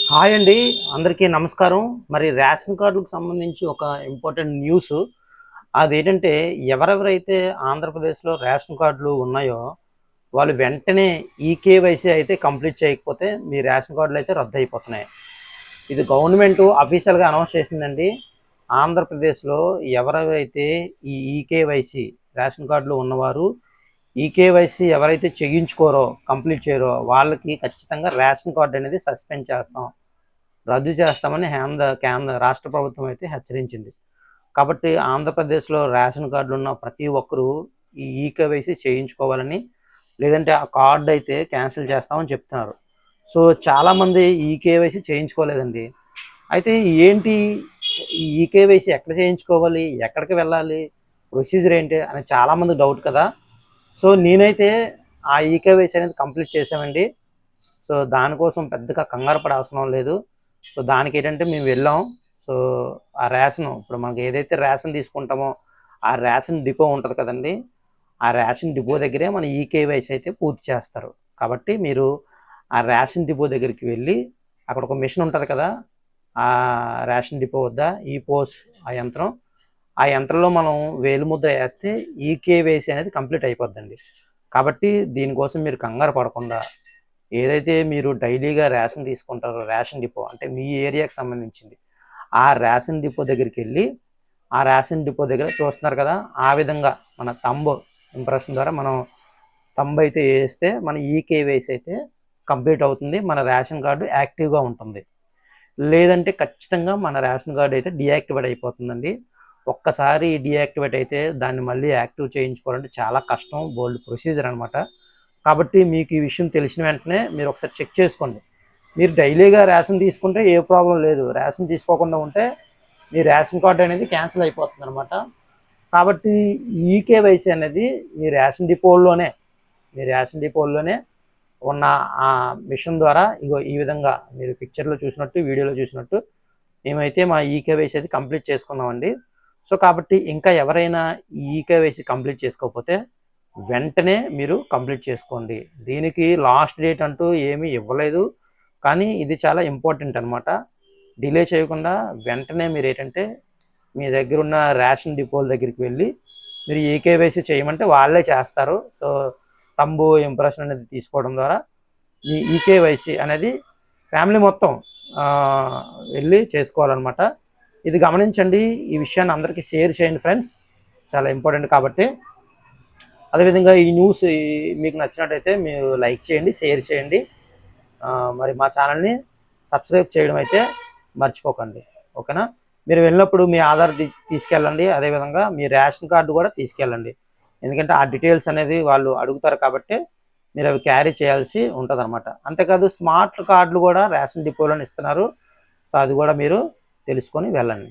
Hi అండి. అందరికీ నమస్కారం. మరి రేషన్ కార్డులకు సంబంధించి ఒక ఇంపార్టెంట్ న్యూస్. అదేంటంటే ఎవరెవరైతే ఆంధ్రప్రదేశ్‌లో రేషన్ కార్డులు ఉన్నాయో, వాళ్ళు వెంటనే ఈకేవైసీ అయితే కంప్లీట్ చేయకపోతే మీ రేషన్ కార్డులయితే రద్దయిపోతున్నాయి. ఇది గవర్నమెంటు అఫీషియల్‌గా అనౌన్స్ చేసిందండి. ఆంధ్రప్రదేశ్‌లో ఎవరెవరైతే ఈ ఈకేవైసీ రేషన్ కార్డులు ఉన్నవారు ఈకేవైసీ ఎవరైతే చేయించుకోరో, కంప్లీట్ చేయరో వాళ్ళకి ఖచ్చితంగా రేషన్ కార్డ్ అనేది సస్పెండ్ చేస్తాం, రద్దు చేస్తామని కేంద్ర రాష్ట్ర ప్రభుత్వం అయితే హెచ్చరించింది. కాబట్టి ఆంధ్రప్రదేశ్‌లో రేషన్ కార్డులు ఉన్న ప్రతి ఒక్కరూ ఈ ఈకేవైసీ చేయించుకోవాలని, లేదంటే ఆ కార్డ్ అయితే క్యాన్సిల్ చేస్తామని చెప్తున్నారు. సో చాలామంది ఈకేవైసీ చేయించుకోలేదండి. అయితే ఏంటి ఈ ఈకేవైసీ ఎక్కడ చేయించుకోవాలి? ఎక్కడికి వెళ్ళాలి? ప్రొసీజర్ ఏంటి? అని చాలామంది డౌట్ కదా! సో నేనైతే ఆ ఈకేవైసీ అనేది కంప్లీట్ చేశామండి. సో దానికోసం పెద్దగా కంగారు పడే అవసరం లేదు. సో దానికేంటంటే మేము వెళ్ళాం. సో ఆ రేషను ఇప్పుడు మనకి ఏదైతే రేషన్ తీసుకుంటామో ఆ రేషన్ డిపో ఉంటది కదండీ! ఆ రేషన్ డిపో దగ్గరే మన ఈకేవైసీ అయితే పూర్తి చేస్తారు. కాబట్టి మీరు ఆ రేషన్ డిపో దగ్గరికి వెళ్ళి అక్కడ ఒక మెషిన్ ఉంటది కదా! ఆ రేషన్ డిపో వద్ద ఈపోస్ ఆ యంత్రం. ఆ యంత్రంలో మనం వేలిముద్ర ఏస్తే ఈకేవైసీ అనేది కంప్లీట్ అయిపోద్దండి. కాబట్టి దీనికోసం మీరు కంగారు పడకుండా ఏదైతే మీరు డైలీగా రేషన్ తీసుకుంటారో రేషన్ డిపో అంటే మీ ఏరియాకి సంబంధించింది. ఆ రేషన్ డిపో దగ్గరికెళ్ళి ఆ రేషన్ డిపో దగ్గర చూస్తున్నారు కదా! ఆ విధంగా మన థంబ్ ఇంప్రెషన్ ద్వారా మనం థంబ్ అయితే ఏస్తే మన ఈకేవైసీ అయితే కంప్లీట్ అవుతుంది. మన రేషన్ కార్డు యాక్టివ్‌గా ఉంటుంది. లేదంటే ఖచ్చితంగా మన రేషన్ కార్డ్ అయితే డీయాక్టివేట్ అయిపోతుందండి. ఒక్కసారి డీయాక్టివేట్ అయితే దాన్ని మళ్ళీ యాక్టివ్ చేయించుకోవాలంటే చాలా కష్టం. బోలెడు ప్రొసీజర్ అనమాట. కాబట్టి మీకు ఈ విషయం తెలిసిన వెంటనే మీరు ఒకసారి చెక్ చేసుకోండి. మీరు డైలీగా రేషన్ తీసుకుంటే ఏ ప్రాబ్లమ్ లేదు. రేషన్ తీసుకోకుండా ఉంటే మీ రేషన్ కార్డ్ అనేది క్యాన్సిల్ అయిపోతుందనమాట. కాబట్టి ఈకేవైసీ అనేది మీ రేషన్ డిపోల్లోనే ఉన్న ఆ మిషన్ ద్వారా ఇగో ఈ విధంగా మీరు పిక్చర్‌లో చూసినట్టు, వీడియోలో చూసినట్టు మేమైతే మా ఈకేవైసీ అయితే కంప్లీట్ చేసుకున్నామండి. సో, కాబట్టి ఇంకా ఎవరైనా ఈ ఈకేవైసీ కంప్లీట్ చేసుకోకపోతే వెంటనే మీరు కంప్లీట్ చేసుకోండి. దీనికి లాస్ట్ డేట్ అంటూ ఏమీ ఇవ్వలేదు. కానీ ఇది చాలా ఇంపార్టెంట్ అనమాట. డిలే చేయకుండా వెంటనే మీరేంటంటే మీ దగ్గరున్న రేషన్ డిపోల దగ్గరికి వెళ్ళి మీరు ఈకేవైసీ చేయమంటే వాళ్ళే చేస్తారు. సో, థంబు ఇంప్రెషన్ అనేది తీసుకోవడం ద్వారా ఈ ఈకేవైసీ అనేది ఫ్యామిలీ మొత్తం వెళ్ళి చేసుకోవాలన్నమాట. ఇది గమనించండి. ఈ విషయాన్ని అందరికీ షేర్ చేయండి ఫ్రెండ్స్. చాలా ఇంపార్టెంట్ కాబట్టి. అదేవిధంగా ఈ న్యూస్ మీకు నచ్చినట్టయితే మీరు లైక్ చేయండి, షేర్ చేయండి. మరి మా ఛానల్‌ని సబ్స్క్రైబ్ చేయడం అయితే మర్చిపోకండి. ఓకేనా? మీరు వెళ్ళినప్పుడు మీ ఆధార్ తీసుకెళ్ళండి. అదేవిధంగా మీ రేషన్ కార్డు కూడా తీసుకెళ్ళండి. ఎందుకంటే ఆ డీటెయిల్స్ అనేది వాళ్ళు అడుగుతారు కాబట్టి మీరు అవి క్యారీ చేయాల్సి ఉంటదనమాట. అంతేకాదు స్మార్ట్ కార్డులు కూడా రేషన్ డిపోలోనే ఇస్తున్నారు. సో అది కూడా మీరు తెలుసుకొని వెళ్ళండి.